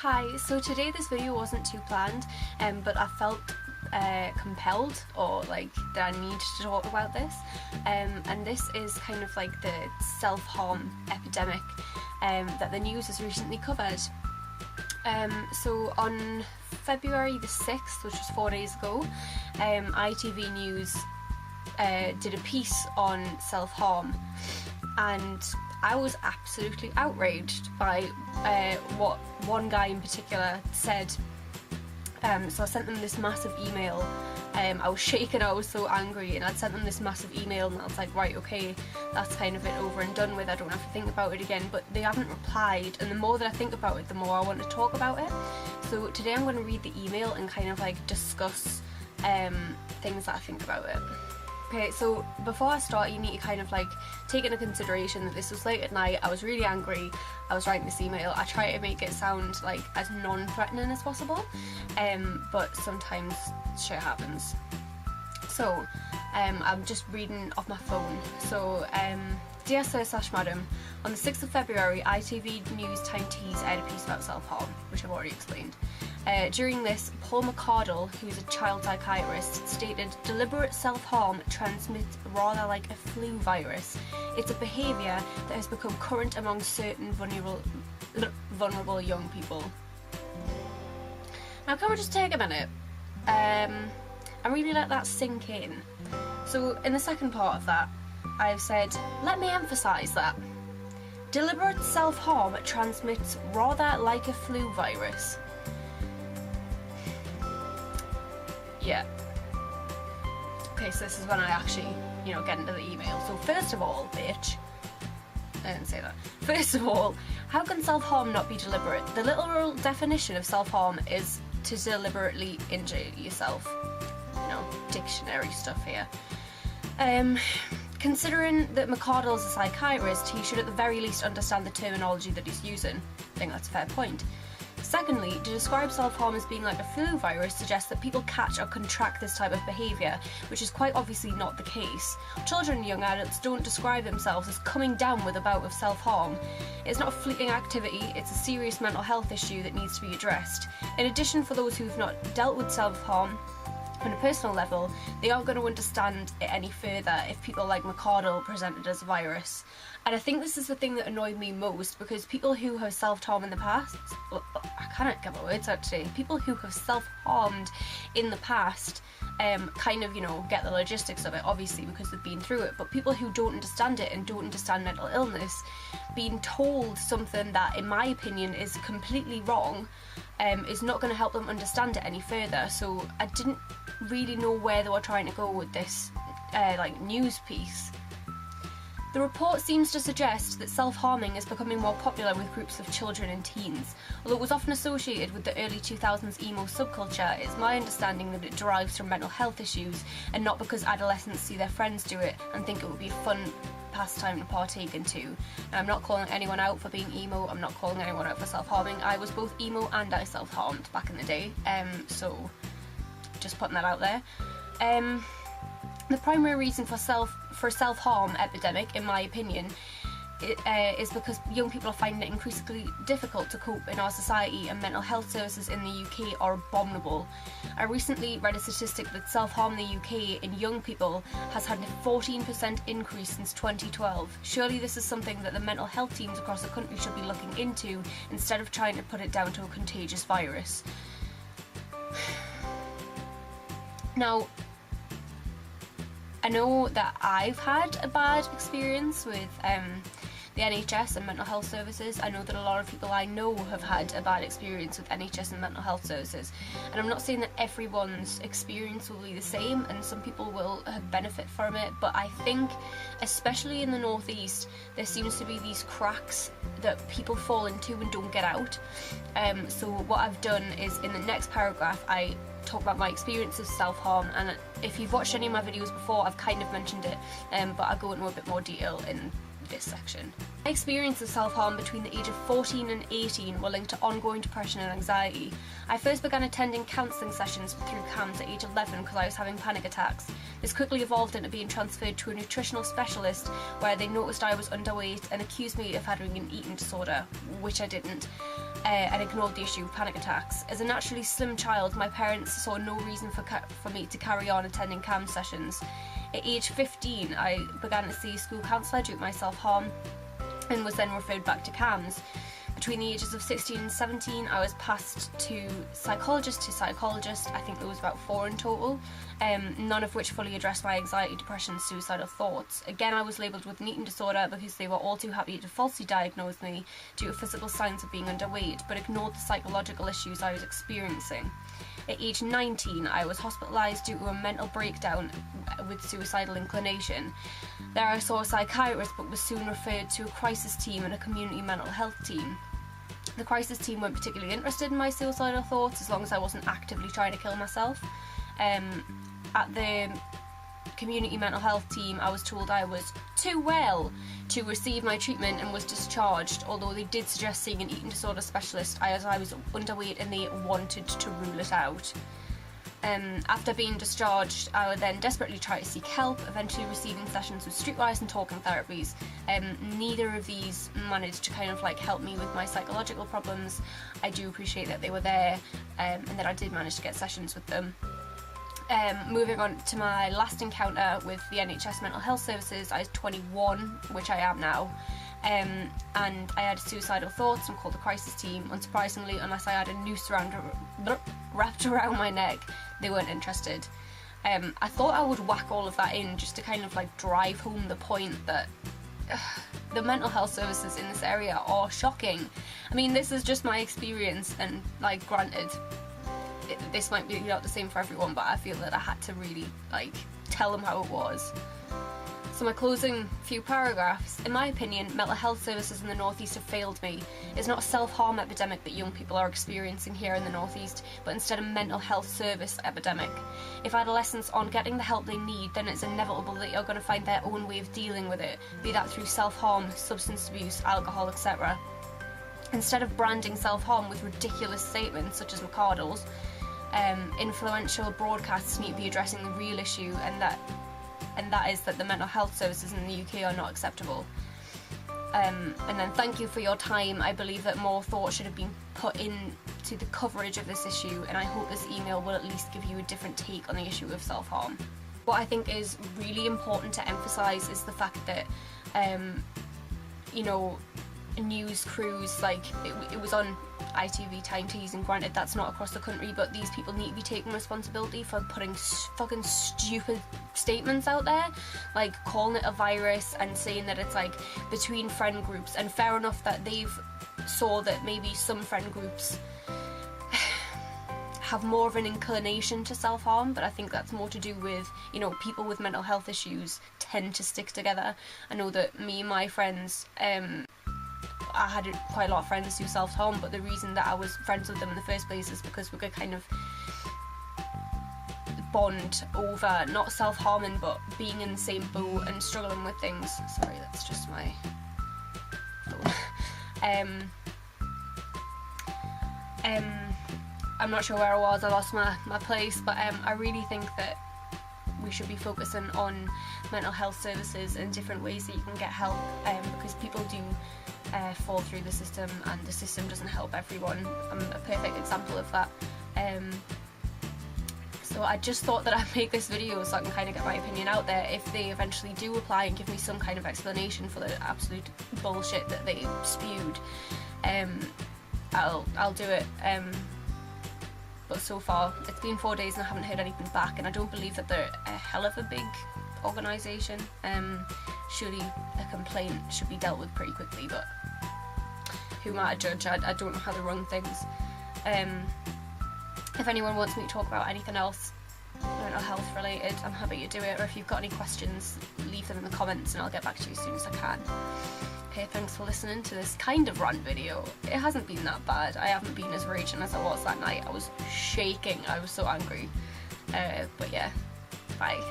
Hi, so today this video wasn't too planned, but I felt compelled, or like that I need to talk about this, and this is kind of like the self-harm epidemic that the news has recently covered. So on February the 6th, which was 4 days ago, ITV News did a piece on self-harm, and I was absolutely outraged by what one guy in particular said. So I sent them this massive email. I was shaking, I was so angry, and I'd sent them this massive email, and I was like, right, okay, that's kind of it over and done with, I don't have to think about it again. But they haven't replied, and the more that I think about it, the more I want to talk about it. So today I'm going to read the email and kind of like discuss things that I think about it. Okay, so before I start, you need to kind of like take into consideration that this was late at night, I was really angry, I was writing this email. I try to make it sound like as non-threatening as possible, but sometimes shit happens. So, I'm just reading off my phone. So, Dear Sir/Madam, on the 6th of February, ITV News Time Tees aired a piece about self-harm, which I've already explained. During this, Paul McCardle, who's a child psychiatrist, stated, "Deliberate self-harm transmits rather like a flu virus. It's a behaviour that has become current among certain vulnerable young people." Now, can we just take a minute and really let that sink in? So, in the second part of that, I've said, let me emphasise that. Deliberate self-harm transmits rather like a flu virus. Yeah. Okay, so this is when I actually, get into the email. So first of all, bitch, I didn't say that. First of all, how can self-harm not be deliberate? The literal definition of self-harm is to deliberately injure yourself. Dictionary stuff here. Considering that McCardle is a psychiatrist, he should at the very least understand the terminology that he's using. I think that's a fair point. Secondly, to describe self-harm as being like a flu virus suggests that people catch or contract this type of behaviour, which is quite obviously not the case. Children and young adults don't describe themselves as coming down with a bout of self-harm. It's not a fleeting activity, it's a serious mental health issue that needs to be addressed. In addition, for those who've not dealt with self-harm on a personal level, they aren't going to understand it any further if people like McCardle present it as a virus. And I think this is the thing that annoyed me most, because people who have self-harmed in the past, I can't get my words out today, people who have self-harmed in the past kind of, get the logistics of it, obviously, because they've been through it, but people who don't understand it and don't understand mental illness, being told something that, in my opinion, is completely wrong, is not going to help them understand it any further. So I didn't really know where they were trying to go with this news piece. The report seems to suggest that self-harming is becoming more popular with groups of children and teens. Although it was often associated with the early 2000s emo subculture, it's my understanding that it derives from mental health issues and not because adolescents see their friends do it and think it would be a fun pastime to partake into. Now, I'm not calling anyone out for being emo, I'm not calling anyone out for self-harming. I was both emo and I self-harmed back in the day, so just putting that out there. The primary reason for self-harm epidemic, in my opinion, is because young people are finding it increasingly difficult to cope in our society, and mental health services in the UK are abominable. I recently read a statistic that self-harm in the UK in young people has had a 14% increase since 2012. Surely this is something that the mental health teams across the country should be looking into, instead of trying to put it down to a contagious virus. Now, I know that I've had a bad experience with the NHS and mental health services. I know that a lot of people I know have had a bad experience with NHS and mental health services. And I'm not saying that everyone's experience will be the same, and some people will benefit from it, but I think, especially in the northeast, there seems to be these cracks that people fall into and don't get out. So what I've done is, in the next paragraph, I talk about my experience of self-harm, and if you've watched any of my videos before, I've kind of mentioned it, but I'll go into a bit more detail in this section. My experience of self-harm between the age of 14 and 18 were linked to ongoing depression and anxiety. I first began attending counselling sessions through CAMS at age 11 because I was having panic attacks. This quickly evolved into being transferred to a nutritional specialist, where they noticed I was underweight and accused me of having an eating disorder, which I didn't. and ignored the issue of panic attacks. As a naturally slim child, my parents saw no reason for me to carry on attending CAM sessions. At age 15, I began to see a school counsellor due to my self-harm and was then referred back to CAMS. Between the ages of 16 and 17, I was passed to psychologist to psychologist. I think there was about 4 in total, none of which fully addressed my anxiety, depression, suicidal thoughts. Again, I was labelled with an eating disorder because they were all too happy to falsely diagnose me due to physical signs of being underweight, but ignored the psychological issues I was experiencing. At age 19, I was hospitalised due to a mental breakdown with suicidal inclination. There I saw a psychiatrist but was soon referred to a crisis team and a community mental health team. The crisis team weren't particularly interested in my suicidal thoughts as long as I wasn't actively trying to kill myself. At the community mental health team, I was told I was too well to receive my treatment and was discharged, although they did suggest seeing an eating disorder specialist as I was underweight and they wanted to rule it out. After being discharged, I would then desperately try to seek help, eventually receiving sessions with streetwise and talking therapies. Neither of these managed to kind of like help me with my psychological problems. I do appreciate that they were there and that I did manage to get sessions with them. Moving on to my last encounter with the NHS mental health services, I was 21, which I am now, and I had suicidal thoughts and called the crisis team. Unsurprisingly, unless I had a noose wrapped around my neck, they weren't interested. I thought I would whack all of that in just to kind of like drive home the point that the mental health services in this area are shocking. I mean, this is just my experience, and like granted, this might be not the same for everyone, but I feel that I had to really like tell them how it was. So my closing few paragraphs. In my opinion, mental health services in the North East have failed me. It's not a self-harm epidemic that young people are experiencing here in the North East, but instead a mental health service epidemic. If adolescents aren't getting the help they need, then it's inevitable that you're going to find their own way of dealing with it, be that through self-harm, substance abuse, alcohol, etc. Instead of branding self-harm with ridiculous statements such as McArdle's, influential broadcasts need to be addressing the real issue, and that is that the mental health services in the UK are not acceptable. And then thank you for your time. I believe that more thought should have been put into the coverage of this issue, and I hope this email will at least give you a different take on the issue of self-harm. What I think is really important to emphasise is the fact that you know, news crews, like it was on ITV Time Teas, and granted that's not across the country, but these people need to be taking responsibility for putting fucking stupid statements out there, like calling it a virus and saying that it's like between friend groups. And fair enough that they've saw that maybe some friend groups have more of an inclination to self-harm, but I think that's more to do with, you know, people with mental health issues tend to stick together. I know that me and my friends, I had quite a lot of friends who self-harm, but the reason that I was friends with them in the first place is because we could kind of bond over not self-harming but being in the same boat and struggling with things. Sorry, that's just my phone. I'm not sure where I was, I lost my place, but I really think that we should be focusing on mental health services and different ways that you can get help, because people do fall through the system, and the system doesn't help everyone. I'm a perfect example of that. So I just thought that I'd make this video so I can kind of get my opinion out there. If they eventually do apply and give me some kind of explanation for the absolute bullshit that they spewed, I'll do it. But so far, it's been 4 days and I haven't heard anything back, and I don't believe that they're a hell of a big organisation. Surely a complaint should be dealt with pretty quickly, but who am I to judge? I don't know how they run things. If anyone wants me to talk about anything else mental health related, I'm happy to do it, or if you've got any questions, leave them in the comments and I'll get back to you as soon as I can. Okay, thanks for listening to this kind of rant video. It hasn't been that bad. I haven't been as raging as I was that night. I was shaking, I was so angry. But yeah, bye.